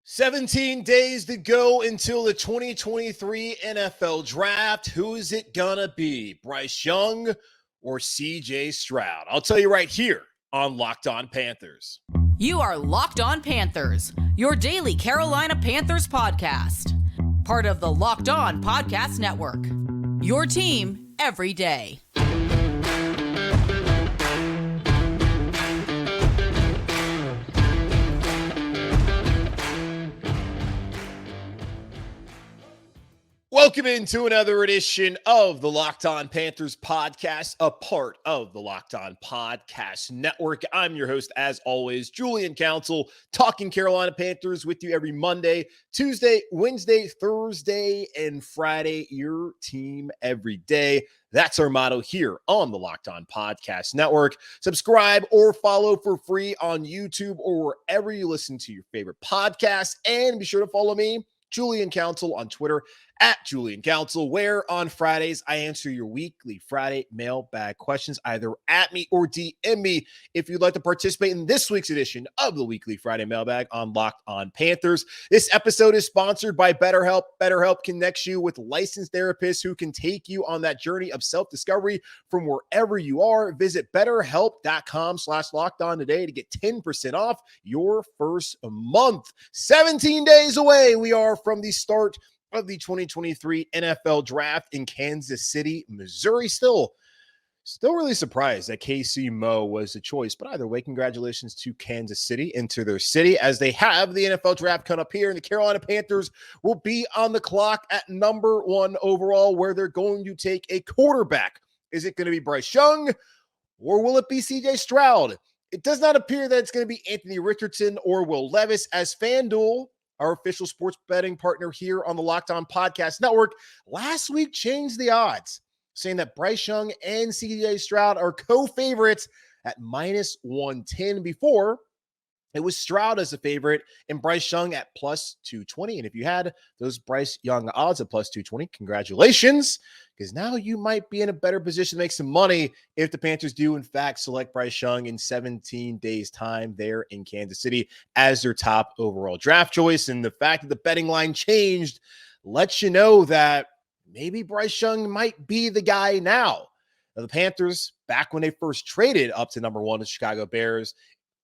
17 days to go until the 2023 NFL Draft. Who is it gonna be? Bryce Young or CJ Stroud? I'll tell you right here on Locked On Panthers. You are Locked On Panthers, your daily Carolina Panthers podcast. Part of the Locked On Podcast Network. Your team every day. Welcome into another edition of the Locked On Panthers podcast, a part of the Locked On Podcast Network. I'm your host, as always, Julian Council, talking Carolina Panthers with you every Monday, Tuesday, Wednesday, Thursday, and Friday. Your team every day. That's our motto here on the Locked On Podcast Network. Subscribe or follow for free on YouTube or wherever you listen to your favorite podcasts. And be sure to follow me, Julian Council, on Twitter at Julian Council, where on Fridays I answer your weekly Friday mailbag questions either at me or DM me if you'd like to participate in this week's edition of the weekly Friday mailbag on Locked On Panthers. This episode is sponsored by BetterHelp. BetterHelp connects you with licensed therapists who can take you on that journey of self-discovery from wherever you are. Visit BetterHelp.com/LockedOn today to get 10% off your first month. 17 days away we are from the start of the 2023 NFL Draft in Kansas City, Missouri. Still really surprised that KC Mo was the choice, but either way, congratulations to Kansas City into their city as they have the NFL Draft come up here, and the Carolina Panthers will be on the clock at number 1 overall, where they're going to take a quarterback. Is it going to be Bryce Young, or will it be CJ Stroud? It does not appear that it's going to be Anthony Richardson or Will Levis, as FanDuel, our official sports betting partner here on the Locked On Podcast Network, last week changed the odds, saying that Bryce Young and CJ Stroud are co-favorites at -110. Before, it was Stroud as a favorite and Bryce Young at +220. And if you had those Bryce Young odds at +220, congratulations, because now you might be in a better position to make some money if the Panthers do, in fact, select Bryce Young in 17 days' time there in Kansas City as their top overall draft choice. And the fact that the betting line changed lets you know that maybe Bryce Young might be the guy now. Now, the Panthers, back when they first traded up to number 1, the Chicago Bears,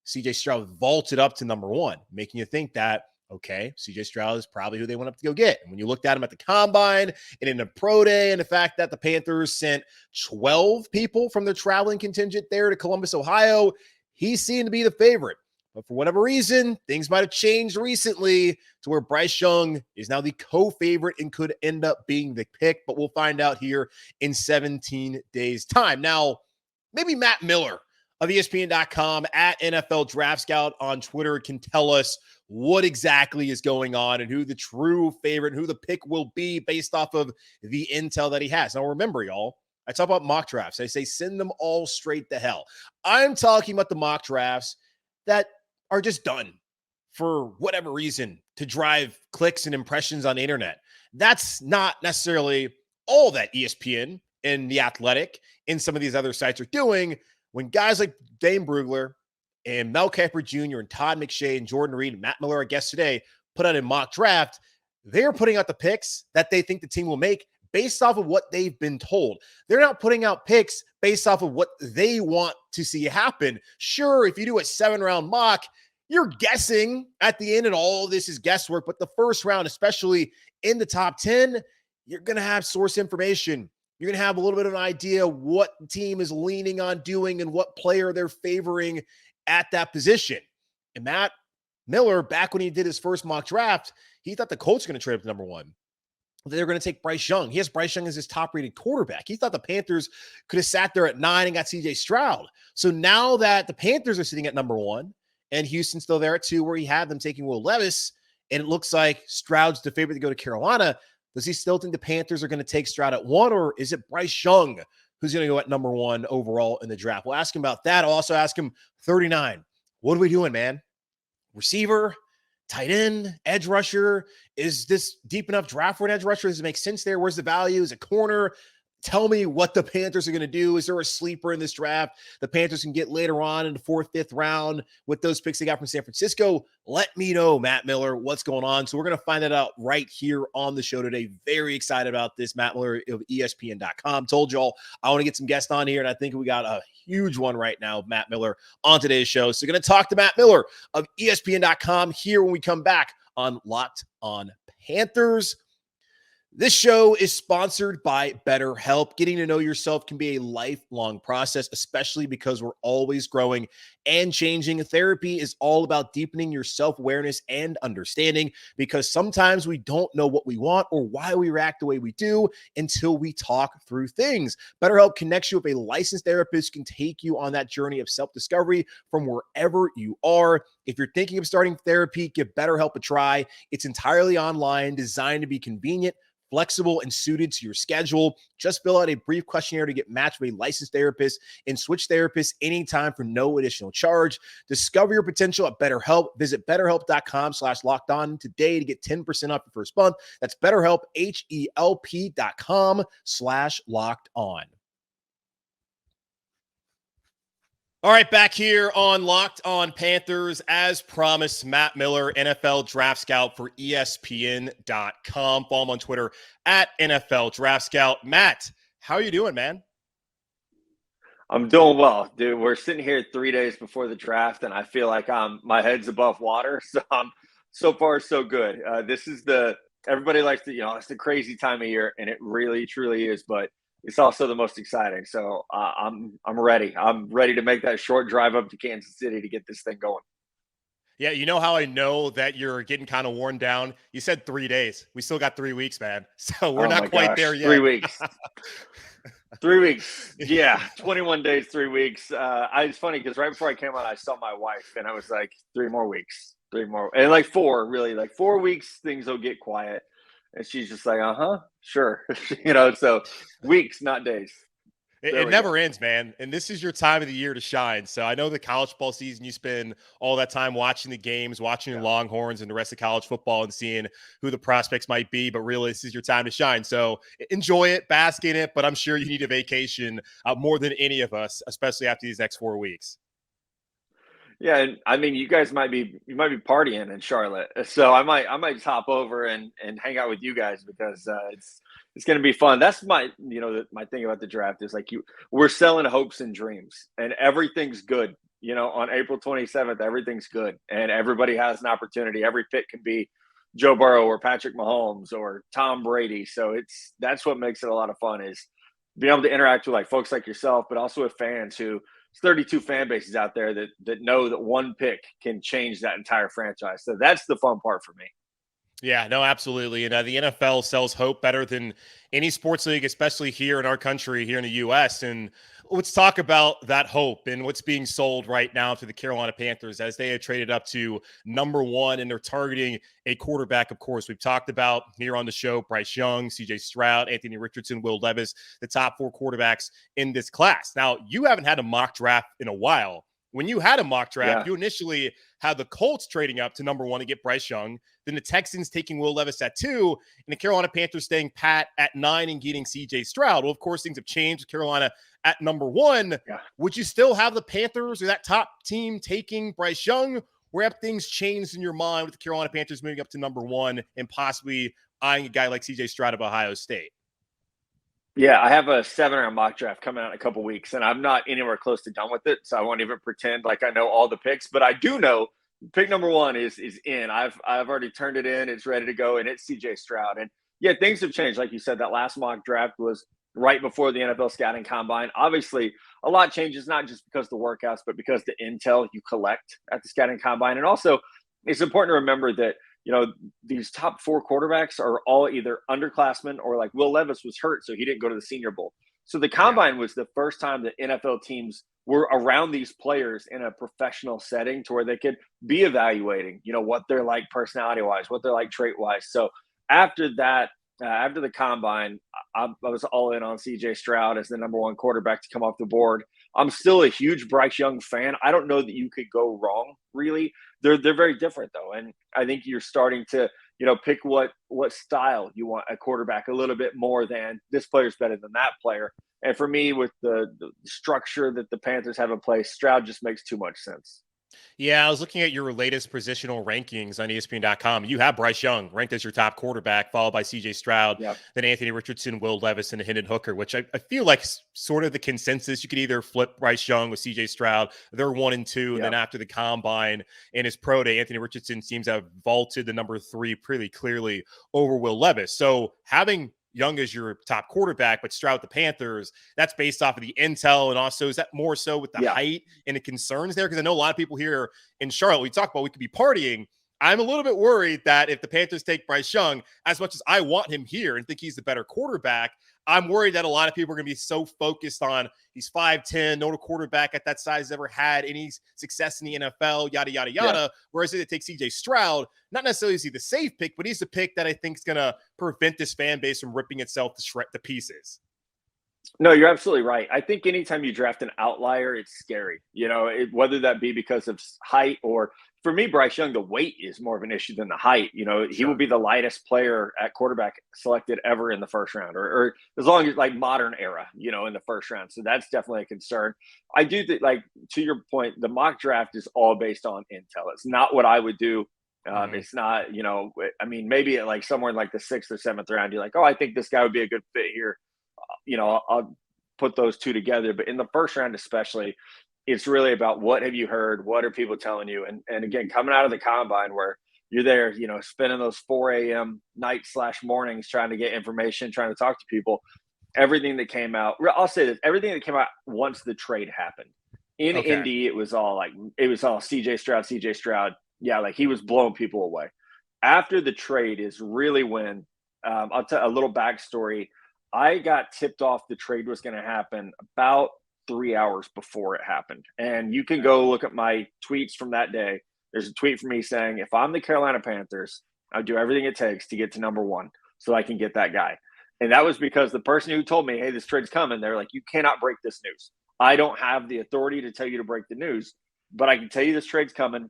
CJ Stroud vaulted up to number 1, making you think that, okay, CJ Stroud is probably who they went up to go get. And when you looked at him at the combine and in a pro day, and the fact that the Panthers sent 12 people from their traveling contingent there to Columbus, Ohio, he seemed to be the favorite. But for whatever reason, things might have changed recently to where Bryce Young is now the co-favorite and could end up being the pick. But we'll find out here in 17 days' time. Now, maybe Matt Miller of ESPN.com at NFL Draft Scout on Twitter can tell us what exactly is going on and who the true favorite and who the pick will be based off of the intel that he has. Now, remember, y'all, I talk about mock drafts. I say send them all straight to hell. I'm talking about the mock drafts that are just done for whatever reason to drive clicks and impressions on the internet. That's not necessarily all that ESPN and The Athletic and some of these other sites are doing. When guys like Dane Brugler and Mel Kiper Jr. and Todd McShay and Jordan Reed and Matt Miller, our guest today, put out a mock draft, they're putting out the picks that they think the team will make based off of what they've been told. They're not putting out picks based off of what they want to see happen. Sure, if you do a 7-round mock, you're guessing at the end, and all of this is guesswork. But the first round, especially in the top 10, you're going to have source information. You're going to have a little bit of an idea what the team is leaning on doing and what player they're favoring at that position. And Matt Miller, back when he did his first mock draft, he thought the Colts were going to trade up to number 1. They're going to take Bryce Young. He has Bryce Young as his top-rated quarterback. He thought the Panthers could have sat there at 9 and got CJ Stroud. So now that the Panthers are sitting at number 1 and Houston's still there at 2, where he had them taking Will Levis, and it looks like Stroud's the favorite to go to Carolina, does he still think the Panthers are going to take Stroud at 1, or is it Bryce Young who's going to go at number 1 overall in the draft? We'll ask him about that. I'll also ask him, 39, what are we doing, man? Receiver, tight end, edge rusher? Is this deep enough draft for an edge rusher? Does it make sense there? Where's the value? Is it corner? Tell me what the Panthers are going to do. Is there a sleeper in this draft the Panthers can get later on in the 4th, 5th round with those picks they got from San Francisco? Let me know, Matt Miller, what's going on. So we're going to find that out right here on the show today. Very excited about this. Matt Miller of ESPN.com. Told y'all I want to get some guests on here, and I think we got a huge one right now, Matt Miller, on today's show. So going to talk to Matt Miller of ESPN.com here when we come back on Locked On Panthers. This show is sponsored by BetterHelp. Getting to know yourself can be a lifelong process, especially because we're always growing and changing. Therapy is all about deepening your self-awareness and understanding, because sometimes we don't know what we want or why we react the way we do until we talk through things. BetterHelp connects you with a licensed therapist who can take you on that journey of self-discovery from wherever you are. If you're thinking of starting therapy, give BetterHelp a try. It's entirely online, designed to be convenient, flexible, and suited to your schedule. Just fill out a brief questionnaire to get matched with a licensed therapist and switch therapists anytime for no additional charge. Discover your potential at BetterHelp. Visit BetterHelp.com/lockedon today to get 10% off your first month. That's BetterHelp, HELP.com/lockedon. All right, back here on Locked On Panthers. As promised, Matt Miller, NFL Draft Scout for ESPN.com. Follow him on Twitter at NFL Draft Scout. Matt, how are you doing, man? I'm doing well, dude. We're sitting here 3 days before the draft, and I feel like my head's above water. So so far so good. This is everybody likes to, it's the crazy time of year, and it really truly is. But it's also the most exciting. So I'm ready. I'm ready to make that short drive up to Kansas City to get this thing going. Yeah, you know how I know that you're getting kind of worn down? You said 3 days. We still got 3 weeks, man. So we're not quite there yet. 3 weeks. 3 weeks. Yeah, 21 days, 3 weeks. It's funny because right before I came on, I saw my wife, and I was like, 3 more weeks. 3 more. And like 4, really. Like 4 weeks, things will get quiet. And she's just like, sure. So weeks, not days. It never ends, man. And this is your time of the year to shine. So I know the college football season, you spend all that time watching the games, watching your Longhorns and the rest of college football and seeing who the prospects might be. But really, this is your time to shine. So enjoy it, bask in it. But I'm sure you need a vacation more than any of us, especially after these next 4 weeks. Yeah, and I mean, you might be partying in Charlotte, so I might just hop over and hang out with you guys because it's going to be fun. That's my my thing about the draft is we're selling hopes and dreams, and everything's good. On April 27th, everything's good, and everybody has an opportunity. Every pick can be Joe Burrow or Patrick Mahomes or Tom Brady. So that's what makes it a lot of fun, is being able to interact with folks like yourself, but also with fans who. There's 32 fan bases out there that know that one pick can change that entire franchise. So that's the fun part for me. Yeah, no, absolutely. And the NFL sells hope better than any sports league, especially here in our country, here in the U.S. And let's talk about that hope and what's being sold right now to the Carolina Panthers as they have traded up to number 1, and they're targeting a quarterback. Of course, we've talked about here on the show, Bryce Young, CJ Stroud, Anthony Richardson, Will Levis, the top 4 quarterbacks in this class. Now, you haven't had a mock draft in a while. When you had a mock draft, you initially had the Colts trading up to number 1 to get Bryce Young, then the Texans taking Will Levis at 2, and the Carolina Panthers staying pat at 9 and getting CJ Stroud. Well, of course, things have changed with Carolina at number 1. Yeah. Would you still have the Panthers or that top team taking Bryce Young, or have things changed in your mind with the Carolina Panthers moving up to number 1 and possibly eyeing a guy like CJ Stroud of Ohio State? Yeah, I have a 7-round mock draft coming out in a couple weeks, and I'm not anywhere close to done with it, so I won't even pretend like I know all the picks. But I do know pick number 1 is in. I've already turned it in. It's ready to go, and it's CJ Stroud. And yeah, things have changed. Like you said, that last mock draft was right before the NFL scouting combine. Obviously, a lot changes, not just because of the workouts, but because the intel you collect at the scouting combine. And also, it's important to remember that these top 4 quarterbacks are all either underclassmen or like Will Levis was hurt, so he didn't go to the Senior Bowl. So the combine was the first time that NFL teams were around these players in a professional setting to where they could be evaluating, what they're like personality-wise, what they're like trait-wise. So after that, after the combine, I was all in on CJ Stroud as the number 1 quarterback to come off the board. I'm still a huge Bryce Young fan. I don't know that you could go wrong, really. They're very different, though. And I think you're starting to, pick what style you want a quarterback a little bit more than this player's better than that player. And for me, with the structure that the Panthers have in place, Stroud just makes too much sense. Yeah, I was looking at your latest positional rankings on ESPN.com. You have Bryce Young ranked as your top quarterback, followed by CJ Stroud, Yep. then Anthony Richardson, Will Levis, and Hendon Hooker, which I feel like sort of the consensus. You could either flip Bryce Young with CJ Stroud. They're 1 and 2. And then after the combine and his pro day, Anthony Richardson seems to have vaulted the number 3 pretty clearly over Will Levis. So having Young as your top quarterback, but Stroud the Panthers, that's based off of the intel. And also, is that more so with the height and the concerns there? Because I know a lot of people here in Charlotte, we talk about we could be partying. I'm a little bit worried that if the Panthers take Bryce Young, as much as I want him here and think he's the better quarterback, I'm worried that a lot of people are going to be so focused on he's 5'10", no quarterback at that size ever had any success in the NFL, yada, yada, yada. Yeah. Whereas if they take CJ Stroud, not necessarily is he the safe pick, but he's the pick that I think is going to prevent this fan base from ripping itself to pieces. No, you're absolutely right. I think anytime you draft an outlier, it's scary, whether that be because of height or, for me, Bryce Young, the weight is more of an issue than the height. He will be the lightest player at quarterback selected ever in the first round, or as long as like modern era, in the first round. So that's definitely a concern. I do think, like, to your point, the mock draft is all based on intel. It's not what I would do. It's not, maybe at like somewhere in like the 6th or 7th round, you're like, oh, I think this guy would be a good fit here. I'll put those two together. But in the first round, especially, it's really about what have you heard? What are people telling you? And again, coming out of the combine where you're there, spending those 4 a.m. night/mornings trying to get information, trying to talk to people, everything that came out, I'll say this, everything that came out once the trade happened. In Indy, it was all CJ Stroud. Yeah, like he was blowing people away. After the trade is really when, I'll tell a little backstory. I got tipped off the trade was going to happen about 3 hours before it happened. And you can go look at my tweets from that day. There's a tweet from me saying, if I'm the Carolina Panthers, I'll do everything it takes to get to number 1 so I can get that guy. And that was because the person who told me, hey, this trade's coming, they're like, you cannot break this news. I don't have the authority to tell you to break the news, but I can tell you this trade's coming.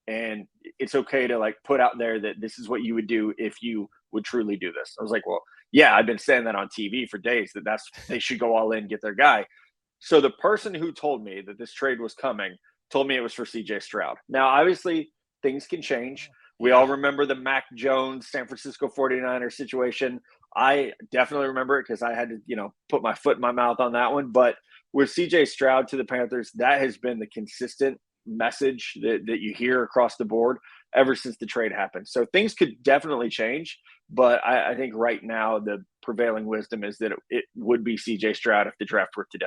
And it's okay to like put out there that this is what you would do if you would truly do this. I was like, well, yeah, I've been saying that on TV for days, that they should go all in, get their guy. So the person who told me that this trade was coming told me it was for CJ Stroud. Now, obviously, things can change. We all remember the Mac Jones, San Francisco 49ers situation. I definitely remember it because I had to, put my foot in my mouth on that one. But with CJ Stroud to the Panthers, that has been the consistent message that you hear across the board ever since the trade happened. So things could definitely change. But I think right now the prevailing wisdom is that it would be CJ Stroud if the draft were today.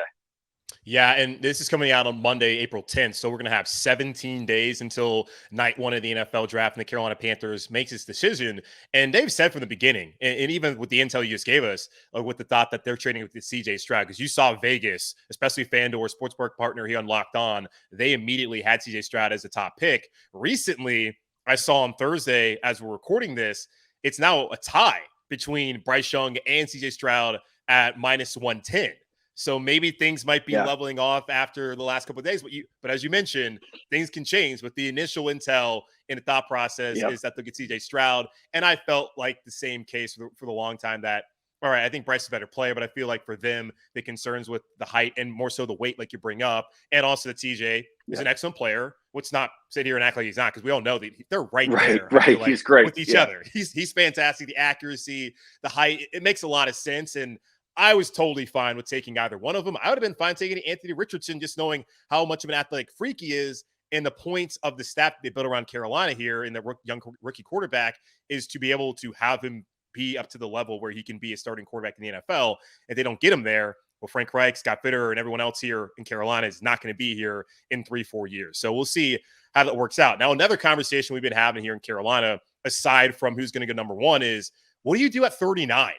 Yeah, and this is coming out on Monday, April 10th. So we're going to have 17 days until night 1 of the NFL draft, and the Carolina Panthers makes its decision. And they've said from the beginning, and even with the intel you just gave us, with the thought that they're trading with the CJ Stroud, because you saw Vegas, especially FanDuel, sportsbook partner here on Locked On, they immediately had CJ Stroud as a top pick. Recently, I saw on Thursday, as we're recording this, it's now a tie between Bryce Young and CJ Stroud at -110. So maybe things might be leveling off after the last couple of days. But as you mentioned, things can change. With the initial intel in the thought process is that they'll get CJ Stroud. And I felt like the same case for the long time that, all right, I think Bryce is a better player, but I feel like for them, the concerns with the height and more so the weight, like you bring up, and also that CJ is an excellent player. Let's not sit here and act like he's not, because we all know that they're right there. Right, like, he's great with each other. He's fantastic. The accuracy, the height, it makes a lot of sense. And I was totally fine with taking either one of them. I would have been fine taking Anthony Richardson, just knowing how much of an athletic freak he is. And the points of the staff they built around Carolina here in the young rookie quarterback is to be able to have him be up to the level where he can be a starting quarterback in the NFL. If they don't get him there, well, Frank Reich, Scott Fitter, and everyone else here in Carolina is not going to be here in 3-4 years. So we'll see how that works out. Now, another conversation we've been having here in Carolina, aside from who's going to go number 1, is what do you do at 39?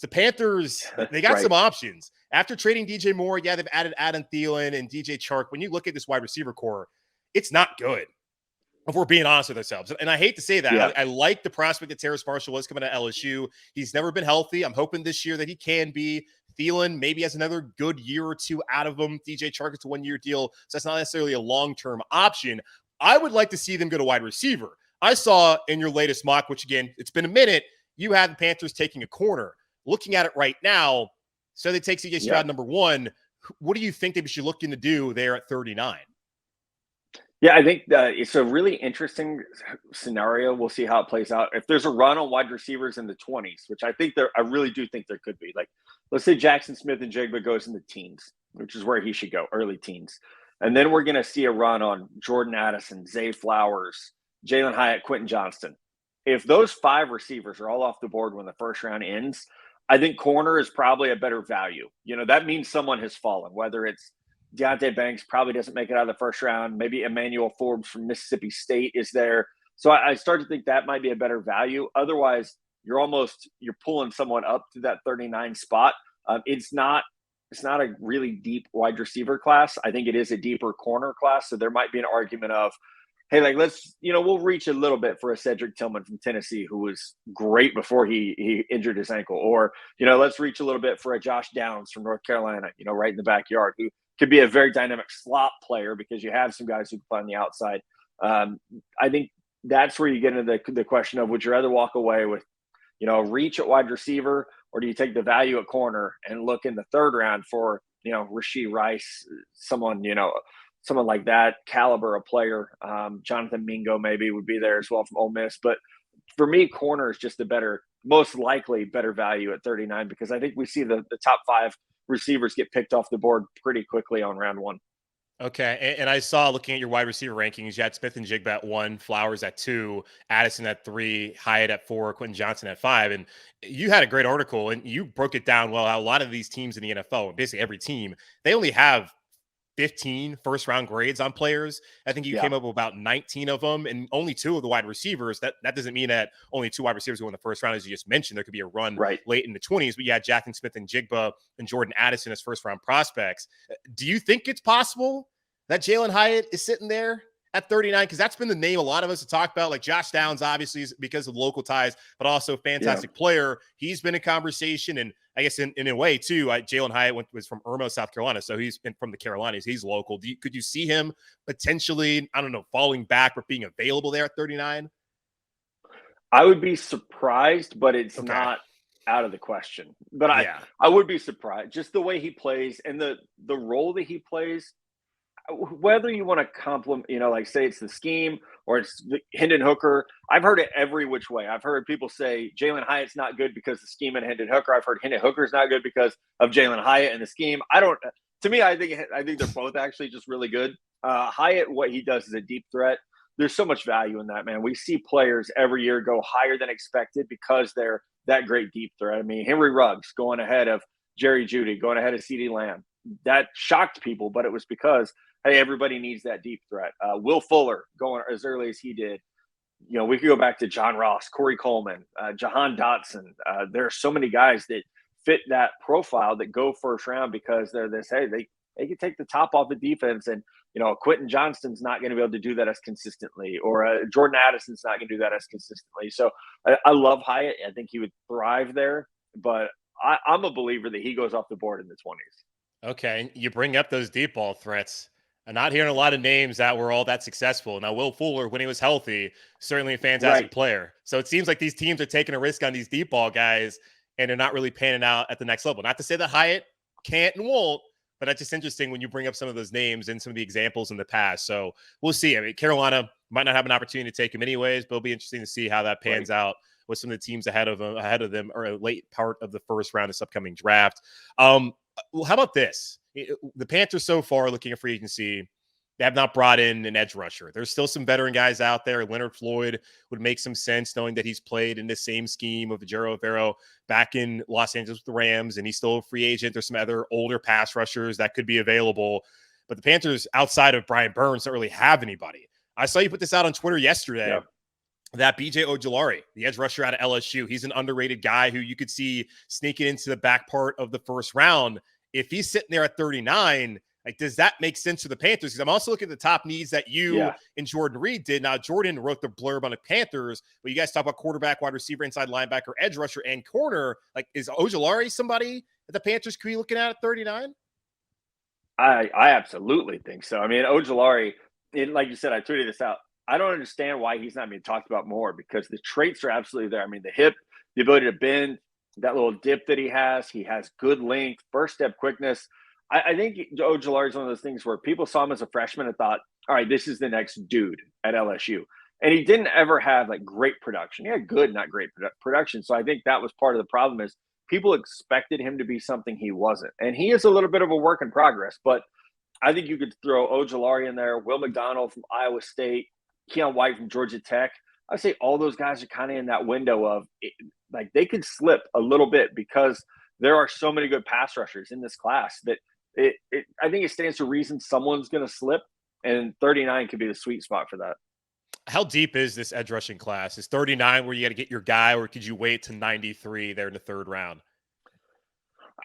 The Panthers, they got some options. After trading DJ Moore, they've added Adam Thielen and DJ Chark. When you look at this wide receiver core, it's not good, if we're being honest with ourselves. And I hate to say that. I like the prospect that Terrace Marshall was coming to LSU. He's never been healthy. I'm hoping this year that he can be. Thielen maybe has another good year or two out of him. DJ Chark, it's a 1-year deal, so that's not necessarily a long-term option. I would like to see them go to wide receiver. I saw in your latest mock, which again, it's been a minute, you had the Panthers taking a corner. Looking at it right now, so they take CJ Stroud number 1. What do you think they should look to do there at 39? Yeah, I think it's a really interesting scenario. We'll see how it plays out. If there's a run on wide receivers in the 20s, which I really do think there could be. Like, let's say Jackson Smith-Njigba goes in the teens, which is where he should go, early teens. And then we're going to see a run on Jordan Addison, Zay Flowers, Jalen Hyatt, Quentin Johnston. If those 5 receivers are all off the board when the first round ends, I think corner is probably a better value. That means someone has fallen, whether it's Deonte Banks probably doesn't make it out of the first round. Maybe Emmanuel Forbes from Mississippi State is there. So I start to think that might be a better value. Otherwise, you're pulling someone up to that 39 spot. It's not a really deep wide receiver class. I think it is a deeper corner class. So there might be an argument of, hey, like we'll reach a little bit for a Cedric Tillman from Tennessee, who was great before he injured his ankle. Or, let's reach a little bit for a Josh Downs from North Carolina, right in the backyard, who could be a very dynamic slot player because you have some guys who can play on the outside. I think that's where you get into the question of, would you rather walk away with, reach at wide receiver, or do you take the value at corner and look in the third round for, Rashee Rice, someone like that caliber of player. Jonathan Mingo maybe would be there as well from Ole Miss. But for me, corner is just most likely better value at 39, because I think we see the top 5 receivers get picked off the board pretty quickly on round 1. Okay. And I saw, looking at your wide receiver rankings, you had Smith-Njigba at 1, Flowers at 2, Addison at 3, Hyatt at 4, Quentin Johnston at 5. And you had a great article, and you broke it down well, how a lot of these teams in the NFL, basically every team, they only have 15 first-round grades on players. I think you came up with about 19 of them, and only 2 of the wide receivers. That doesn't mean that only 2 wide receivers go in the first round, as you just mentioned. There could be a run late in the 20s, but you had Jackson Smith-Njigba and Jordan Addison as first-round prospects. Do you think it's possible that Jalen Hyatt is sitting there at 39? Because that's been the name a lot of us have talked about. Like Josh Downs, obviously, is because of local ties, but also a fantastic player. He's been in conversation, and I guess in a way too, Jalen Hyatt was from Irmo, South Carolina, so he's from the Carolinas. He's local. Could you see him potentially, falling back or being available there at 39? I would be surprised, but it's not out of the question. But I would be surprised. Just the way he plays and the role that he plays, whether you want to compliment, like say it's the scheme or it's the Hendon Hooker. I've heard it every which way. I've heard people say Jalen Hyatt's not good because the scheme and Hendon Hooker. I've heard Hendon Hooker's not good because of Jalen Hyatt and the scheme. I think they're both actually just really good. Hyatt, what he does is a deep threat. There's so much value in that, man. We see players every year go higher than expected because they're that great deep threat. I mean, Henry Ruggs going ahead of Jerry Jeudy, going ahead of CeeDee Lamb. That shocked people, but it was because, hey, everybody needs that deep threat. Will Fuller going as early as he did. We could go back to John Ross, Corey Coleman, Jahan Dotson. There are so many guys that fit that profile that go first round because they're this, hey, they can take the top off the defense. And, Quentin Johnston's not going to be able to do that as consistently, or Jordan Addison's not going to do that as consistently. So I love Hyatt. I think he would thrive there, but I'm a believer that he goes off the board in the 20s. Okay. You bring up those deep ball threats. I'm not hearing a lot of names that were all that successful. Now, Will Fuller, when he was healthy, certainly a fantastic player. So it seems like these teams are taking a risk on these deep ball guys, and they're not really panning out at the next level. Not to say that Hyatt can't and won't, but that's just interesting when you bring up some of those names and some of the examples in the past. So we'll see. I mean, Carolina might not have an opportunity to take him anyways, but it'll be interesting to see how that pans out with some of the teams ahead of them or a late part of the first round of this upcoming draft. Well, how about this? The Panthers so far looking at free agency, they have not brought in an edge rusher. There's still some veteran guys out there. Leonard Floyd would make some sense knowing that he's played in the same scheme of Ejiro Evero back in Los Angeles with the Rams, and he's still a free agent. There's some other older pass rushers that could be available. But the Panthers, outside of Brian Burns, don't really have anybody. I saw you put this out on Twitter yesterday. That BJ Ojulari, the edge rusher out of LSU, he's an underrated guy who you could see sneaking into the back part of the first round. If he's sitting there at 39, like, does that make sense to the Panthers? Because I'm also looking at the top needs that you and Jordan Reed did. Now, Jordan wrote the blurb on the Panthers, but you guys talk about quarterback, wide receiver, inside linebacker, edge rusher, and corner. Like, is Ojulari somebody that the Panthers could be looking at 39? I absolutely think so. I mean, Ojulari, like you said, I tweeted this out. I don't understand why he's not being talked about more, because the traits are absolutely there. I mean, the hip, the ability to bend, that little dip that he has good length, first step quickness. I think Ojulari is one of those things where people saw him as a freshman and thought, all right, this is the next dude at LSU. And he didn't ever have like great production. He had good, not great production. So I think that was part of the problem, is people expected him to be something he wasn't. And he is a little bit of a work in progress, but I think you could throw Ojulari in there, Will McDonald from Iowa State, Keon White from Georgia Tech. I say all those guys are kind of in that window of like they could slip a little bit, because there are so many good pass rushers in this class that I think it stands to reason someone's going to slip, and 39 could be the sweet spot for that. How deep is this edge rushing class? Is 39 where you got to get your guy, or could you wait to 93 there in the third round?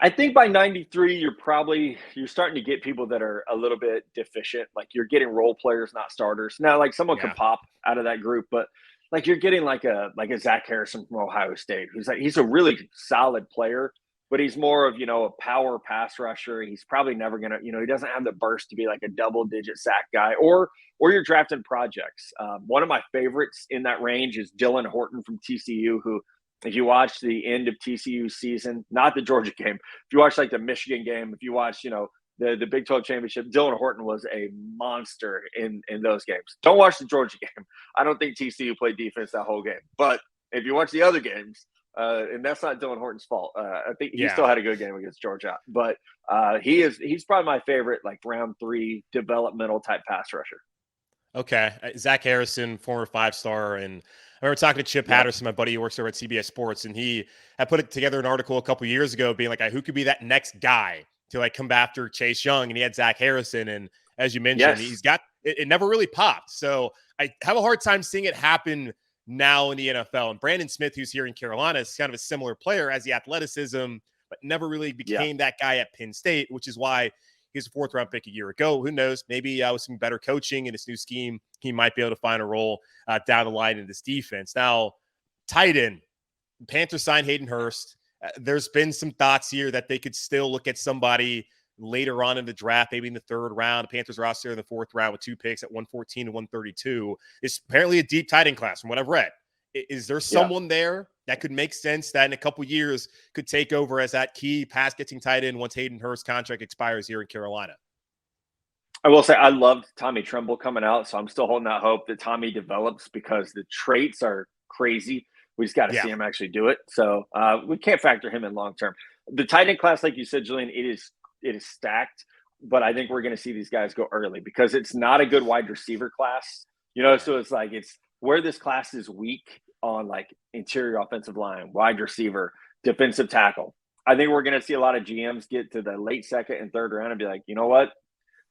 I think by 93, you're starting to get people that are a little bit deficient. Like you're getting role players, not starters. Now, like someone could pop out of that group, but like you're getting like a Zach Harrison from Ohio State, he's a really solid player, but he's more of, a power pass rusher. He's probably never going to, he doesn't have the burst to be like a double-digit sack guy, or you're drafting projects. One of my favorites in that range is Dylan Horton from TCU, who, if you watch the end of TCU's season, not the Georgia game, if you watch like the Michigan game, if you watch, the Big 12 championship, Dylan Horton was a monster in those games. Don't watch the Georgia game. I don't think TCU played defense that whole game. But if you watch the other games, and that's not Dylan Horton's fault. I think he still had a good game against Georgia. But he's probably my favorite, like round 3 developmental type pass rusher. Okay. Zach Harrison, former 5-star. And I remember talking to Chip Patterson, my buddy who works over at CBS Sports, and he had put together an article a couple years ago being like, who could be that next guy to like come after Chase Young? And he had Zach Harrison. And as you mentioned, he's got it never really popped. So I have a hard time seeing it happen now in the NFL. And Brandon Smith, who's here in Carolina, is kind of a similar player, has the athleticism, but never really became that guy at Penn State, which is why he's a 4th-round pick a year ago. Who knows? Maybe with some better coaching and this new scheme, he might be able to find a role down the line in this defense. Now, tight end, Panthers signed Hayden Hurst. There's been some thoughts here that they could still look at somebody later on in the draft, maybe in the 3rd round. The Panthers roster in the 4th round with 2 picks at 114 and 132. It's apparently a deep tight end class from what I've read. Is there someone there that could make sense that in a couple years could take over as that key pass-catching tight end once Hayden Hurst's contract expires here in Carolina? I will say I loved Tommy Tremble coming out, so I'm still holding out hope that Tommy develops, because the traits are crazy. We just got to see him actually do it. So we can't factor him in long term. The tight end class, like you said, Julian, it is stacked, but I think we're going to see these guys go early, because it's not a good wide receiver class. So it's like it's where this class is weak on like interior offensive line, wide receiver, defensive tackle. I think we're going to see a lot of GMs get to the late 2nd and 3rd round and be like, you know what?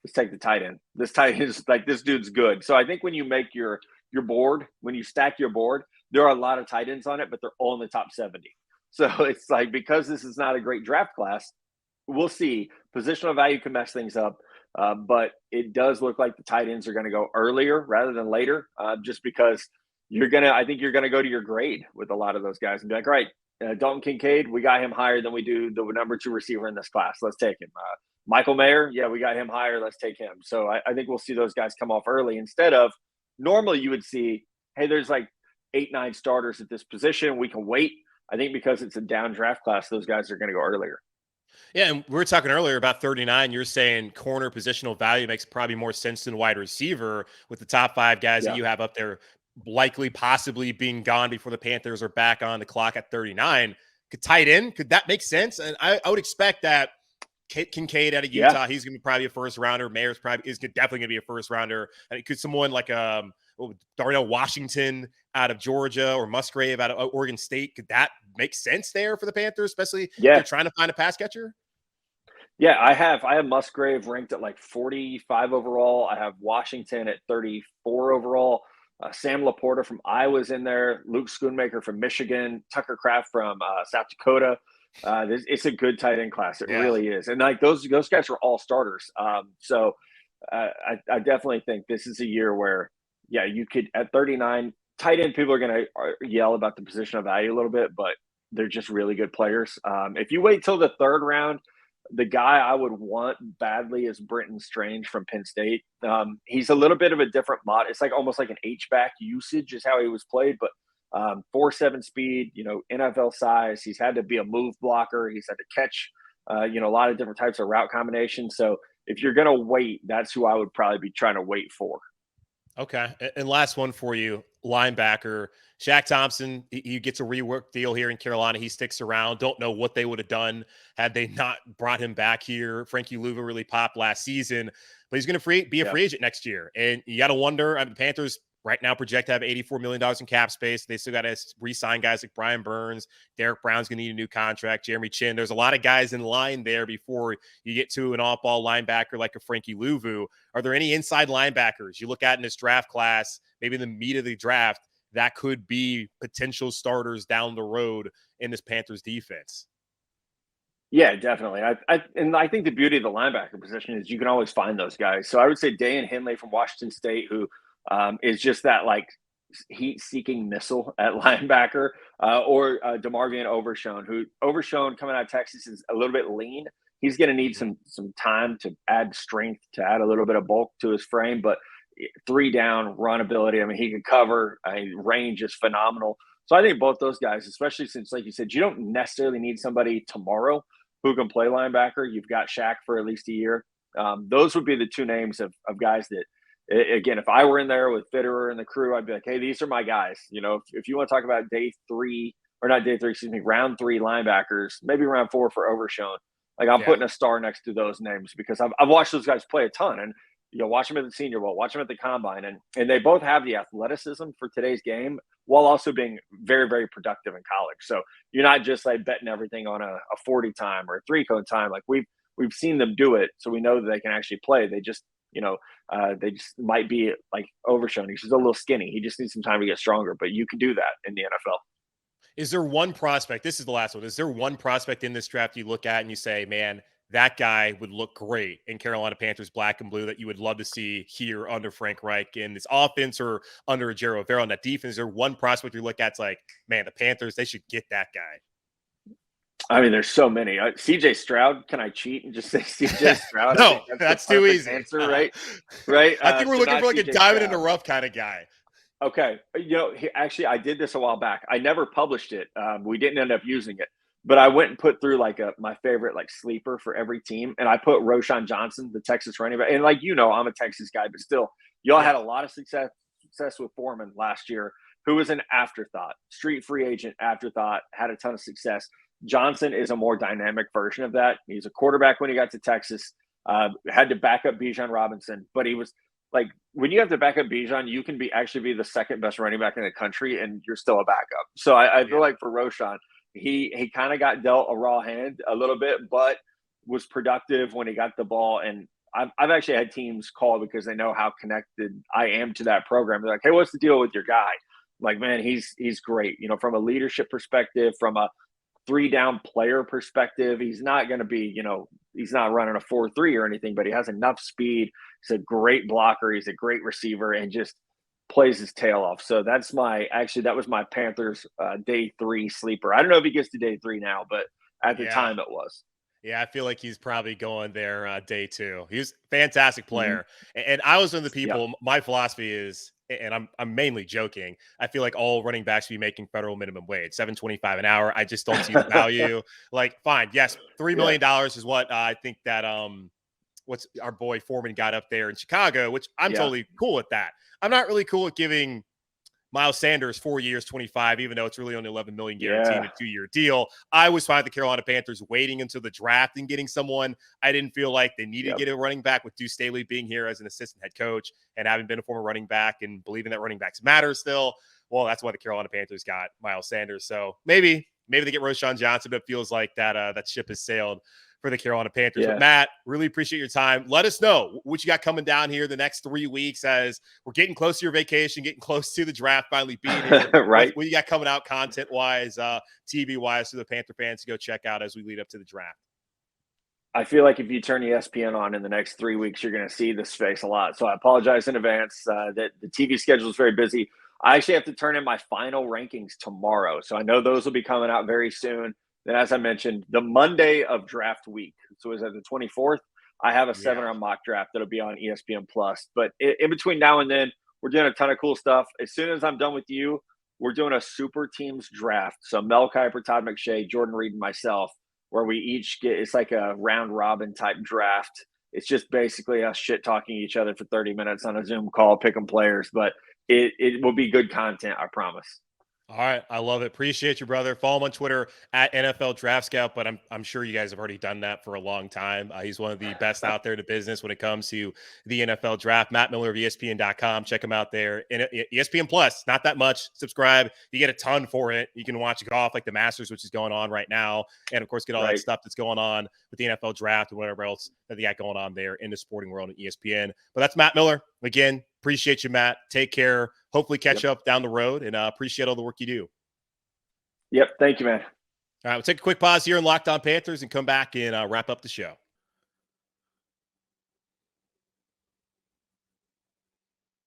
Let's take the tight end. This tight end is like, this dude's good. So I think when you make your board, when you stack your board, there are a lot of tight ends on it, but they're all in the top 70. So it's like, because this is not a great draft class, we'll see. Positional value can mess things up, but it does look like the tight ends are going to go earlier rather than later, just because I think you're going to go to your grade with a lot of those guys and be like, all right, Dalton Kincaid, we got him higher than we do the number 2 receiver in this class. Let's take him. Michael Mayer, we got him higher. Let's take him. So I think we'll see those guys come off early, instead of normally you would see, hey, there's like 8-9 starters at this position. We can wait. I think because it's a down draft class, those guys are going to go earlier. Yeah, and we were talking earlier about 39. You're saying corner positional value makes probably more sense than wide receiver, with the top 5 guys that you have up there likely possibly being gone before the Panthers are back on the clock at 39. Could tight end, could that make sense? And I would expect that Kincaid out of Utah, he's going to be probably a 1st-rounder. Mayer's definitely going to be a 1st-rounder. And could someone like Darnell Washington out of Georgia, or Musgrave out of Oregon State, could that make sense there for the Panthers, especially if they're trying to find a pass catcher? Yeah, I have Musgrave ranked at like 45 overall. I have Washington at 34 overall. Sam Laporta from Iowa's in there. Luke Schoonmaker from Michigan. Tucker Kraft from South Dakota. It's a good tight end class. It really is. And like those guys are all starters. So I definitely think this is a year where, you could at 39, tight end people are going to yell about the position of value a little bit, but they're just really good players. If you wait till the 3rd round, The guy I would want badly is Brenton Strange from Penn State. He's a little bit of a different mod. It's like almost like an H-back usage is how he was played, but 4.7 speed, NFL size. He's had to be a move blocker. He's had to catch, a lot of different types of route combinations. So if you're going to wait, that's who I would probably be trying to wait for. Okay. And last one for you, linebacker. Shaq Thompson, he gets a rework deal here in Carolina. He sticks around. Don't know what they would have done had they not brought him back here. Frankie Louva really popped last season, but he's going to be a free agent next year. And you got to wonder, the Panthers right now project to have $84 million in cap space. They still got to re-sign guys like Brian Burns. Derek Brown's going to need a new contract. Jeremy Chin. There's a lot of guys in line there before you get to an off-ball linebacker like a Frankie Louvu. Are there any inside linebackers you look at in this draft class, maybe in the meat of the draft, that could be potential starters down the road in this Panthers defense? Yeah, definitely. I think the beauty of the linebacker position is you can always find those guys. So I would say Dayan Henley from Washington State, who is just that like heat-seeking missile at linebacker, or DeMarvion Overshone coming out of Texas is a little bit lean. He's going to need some time to add strength, to add a little bit of bulk to his frame, but 3 down run ability. I mean, he can cover. Range is phenomenal. So I think both those guys, especially since, like you said, you don't necessarily need somebody tomorrow who can play linebacker. You've got Shaq for at least a year. Those would be the 2 names of guys that, again, if I were in there with Fitterer and the crew, I'd be like, hey, these are my guys. If you want to talk about round 3 linebackers, maybe round 4 for Overshone. Like I'm putting a star next to those names because I've watched those guys play a ton, and watch them at the Senior Bowl, watch them at the Combine, and they both have the athleticism for today's game while also being very, very productive in college. So you're not just like betting everything on a 40 time or a 3-cone time. Like we've seen them do it, so we know that they can actually play. They just they just might be like Overshone. He's just a little skinny. He just needs some time to get stronger, but you can do that in the NFL. Is there one prospect? This is the last one. Is there one prospect in this draft you look at and you say, man, that guy would look great in Carolina Panthers black and blue that you would love to see here under Frank Reich in this offense or under Ejiro Rivera on that defense? Is there one prospect you look at? It's like, man, the Panthers, they should get that guy. I mean, there's so many. CJ Stroud, can I cheat and just say CJ Stroud? No, that's too easy. Answer, right? Right. I think we're looking for like a diamond in the rough kind of guy. Okay. Actually, I did this a while back. I never published it. We didn't end up using it. But I went and put through like my favorite like sleeper for every team, and I put Roschon Johnson, the Texas running back. And I'm a Texas guy, but still, y'all had a lot of success with Foreman last year, who was an afterthought, street free agent afterthought, had a ton of success. Johnson is a more dynamic version of that. He's a quarterback when he got to Texas, had to back up Bijan Robinson, but he was like, when you have to back up Bijan, you can actually be the second best running back in the country, and you're still a backup. So I feel like for Roschon, he kind of got dealt a raw hand a little bit, but was productive when he got the ball. And I've actually had teams call because they know how connected I am to that program. They're like, hey, what's the deal with your guy? I'm like, man, he's great. From a leadership perspective, from a 3-down player perspective, he's not going to be, he's not running a 4.3 or anything, but he has enough speed. He's a great blocker. He's a great receiver, and just plays his tail off. So that was my Panthers day 3 sleeper. I don't know if he gets to day 3 now, but at the time it was. Yeah, I feel like he's probably going there day 2. He's a fantastic player. Mm-hmm. And I was one of the people, my philosophy is, and I'm mainly joking, I feel like all running backs should be making federal minimum wage, $7.25 an hour. I just don't see the value. Like, fine, yes, $3 million is what I think that what's our boy Foreman got up there in Chicago, which I'm totally cool with that. I'm not really cool with giving Miles Sanders 4 years, 25, even though it's really only $11 million guaranteed a 2-year deal. I was fine with the Carolina Panthers waiting until the draft and getting someone. I didn't feel like they needed to get a running back with Deuce Staley being here as an assistant head coach and having been a former running back and believing that running backs matter still. Well, that's why the Carolina Panthers got Miles Sanders. So maybe they get Roschon Johnson, but it feels like that ship has sailed for the Carolina Panthers. But Matt, really appreciate your time. Let us know what you got coming down here the next 3 weeks as we're getting close to your vacation, getting close to the draft finally being here. Right. What you got coming out content-wise, TV-wise, for the Panther fans to go check out as we lead up to the draft? I feel like if you turn ESPN on in the next 3 weeks, you're going to see this space a lot. So I apologize in advance that the TV schedule is very busy. I actually have to turn in my final rankings tomorrow. So I know those will be coming out very soon. Then, as I mentioned, the Monday of draft week, so is that the 24th? I have a 7-round mock draft that'll be on ESPN Plus. But in between now and then, we're doing a ton of cool stuff. As soon as I'm done with you, we're doing a super teams draft. So Mel Kiper, Todd McShay, Jordan Reed, and myself, where we each get, it's like a round robin type draft. It's just basically us shit talking each other for 30 minutes on a Zoom call, picking players. But it will be good content, I promise. All right. I love it. Appreciate you, brother. Follow him on Twitter at NFL Draft Scout, but I'm sure you guys have already done that for a long time. He's one of the best out there in the business when it comes to the NFL draft. Matt Miller of ESPN.com. Check him out there. And ESPN Plus, not that much. Subscribe. You get a ton for it. You can watch golf like the Masters, which is going on right now. And of course, get all that stuff that's going on with the NFL draft and whatever else that they got going on there in the sporting world at ESPN. But that's Matt Miller. Again, appreciate you, Matt. Take care. Hopefully catch up down the road, and appreciate all the work you do. Yep. Thank you, man. All right. We'll take a quick pause here in Locked On Panthers and come back and wrap up the show.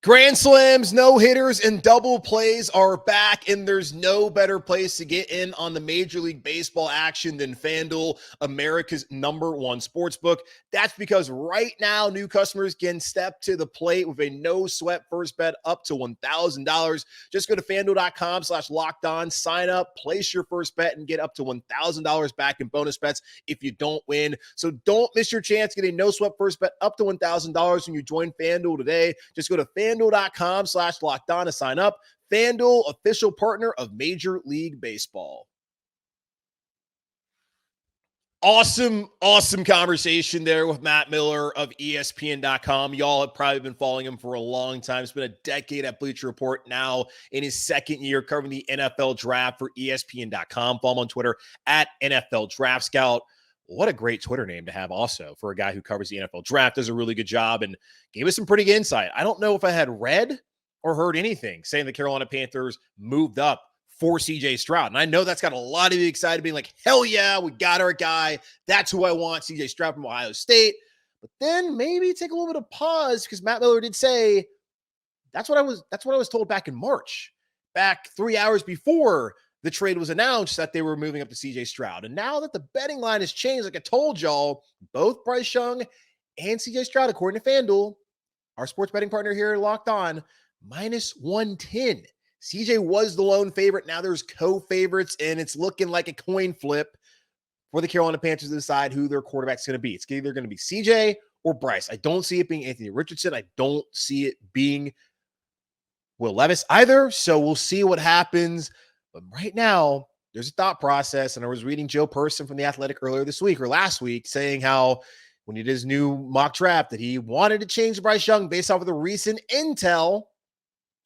Grand slams, no-hitters, and double plays are back, and there's no better place to get in on the Major League Baseball action than FanDuel, America's #1 sportsbook. That's because right now, new customers can step to the plate with a no-sweat first bet up to $1,000. Just go to FanDuel.com/lockedon, sign up, place your first bet, and get up to $1,000 back in bonus bets if you don't win. So don't miss your chance to get a no-sweat first bet up to $1,000 when you join FanDuel today. Just go to FanDuel.com/lockedon to sign up. FanDuel, official partner of Major League Baseball. Awesome conversation there with Matt Miller of ESPN.com. Y'all have probably been following him for a long time. It's been a decade at Bleacher Report, now in his second year covering the NFL draft for ESPN.com. Follow him on Twitter at NFL Draft Scout. What a great Twitter name to have also for a guy who covers the NFL draft. Does a really good job and gave us some pretty good insight. I don't know if I had read or heard anything saying the Carolina Panthers moved up for CJ Stroud. And I know that's got a lot of you excited, being like, hell yeah, we got our guy. That's who I want, CJ Stroud from Ohio State. But then maybe take a little bit of pause, because Matt Miller did say that's what I was told back in March, back 3 hours before the trade was announced, that they were moving up to CJ Stroud. And now that the betting line has changed, like I told y'all, both Bryce Young and CJ Stroud, according to FanDuel, our sports betting partner here, Locked On, -110. CJ was the lone favorite. Now there's co-favorites, and it's looking like a coin flip for the Carolina Panthers to decide who their quarterback's going to be. It's either going to be CJ or Bryce. I don't see it being Anthony Richardson. I don't see it being Will Levis either. So we'll see what happens. But right now, there's a thought process, and I was reading Joe Person from The Athletic earlier this week or last week saying how when he did his new mock draft that he wanted to change Bryce Young based off of the recent intel.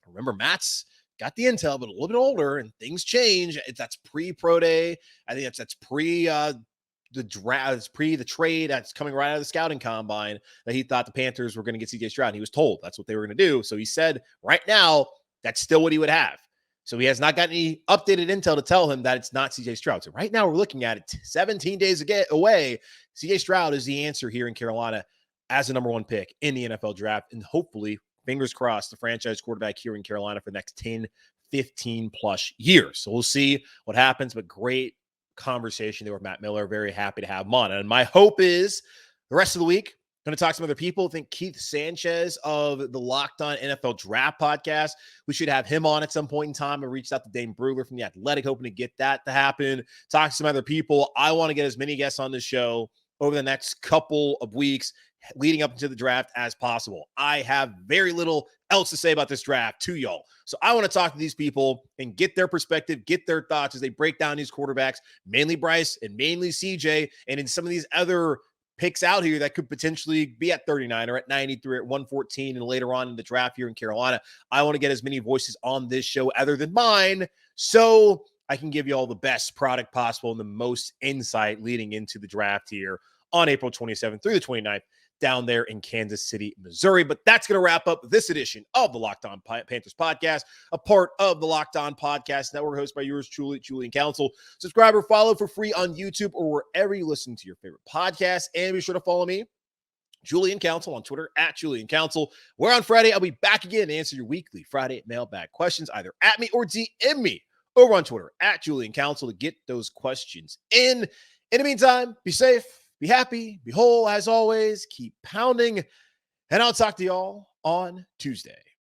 Remember, Matt's got the intel, but a little bit older, and things change. That's pre-pro day. I think that's pre the draft, it's pre the trade that's coming right out of the scouting combine, that he thought the Panthers were going to get CJ Stroud. And he was told that's what they were going to do. So he said right now that's still what he would have. So he has not got any updated intel to tell him that it's not CJ Stroud. So right now we're looking at it 17 days away. CJ Stroud is the answer here in Carolina as a #1 pick in the NFL draft. And hopefully, fingers crossed, the franchise quarterback here in Carolina for the next 10, 15 plus years. So we'll see what happens, but great conversation there with Matt Miller. Very happy to have him on. And my hope is the rest of the week, going to talk to some other people. I think Keith Sanchez of the Locked On NFL Draft podcast, we should have him on at some point in time. I reached out to Dane Brugler from The Athletic, hoping to get that to happen. Talk to some other people. I want to get as many guests on this show over the next couple of weeks leading up into the draft as possible. I have very little else to say about this draft to y'all. So I want to talk to these people and get their perspective, get their thoughts as they break down these quarterbacks, mainly Bryce and mainly CJ, and in some of these other picks out here that could potentially be at 39 or at 93 or at 114 and later on in the draft here in Carolina. I want to get as many voices on this show other than mine, so I can give you all the best product possible and the most insight leading into the draft here on April 27th through the 29th down there in Kansas City, Missouri. But that's going to wrap up this edition of the Locked On Panthers podcast, a part of the Locked On Podcast Network, hosted by yours truly, Julian Council. Subscribe or follow for free on YouTube or wherever you listen to your favorite podcast. And be sure to follow me, Julian Council, on Twitter at Julian Council, where on Friday I'll be back again to answer your weekly Friday mailbag questions, either at me or DM me over on Twitter at Julian Council to get those questions in. In the meantime, be safe, be happy, be whole as always, keep pounding, and I'll talk to y'all on Tuesday.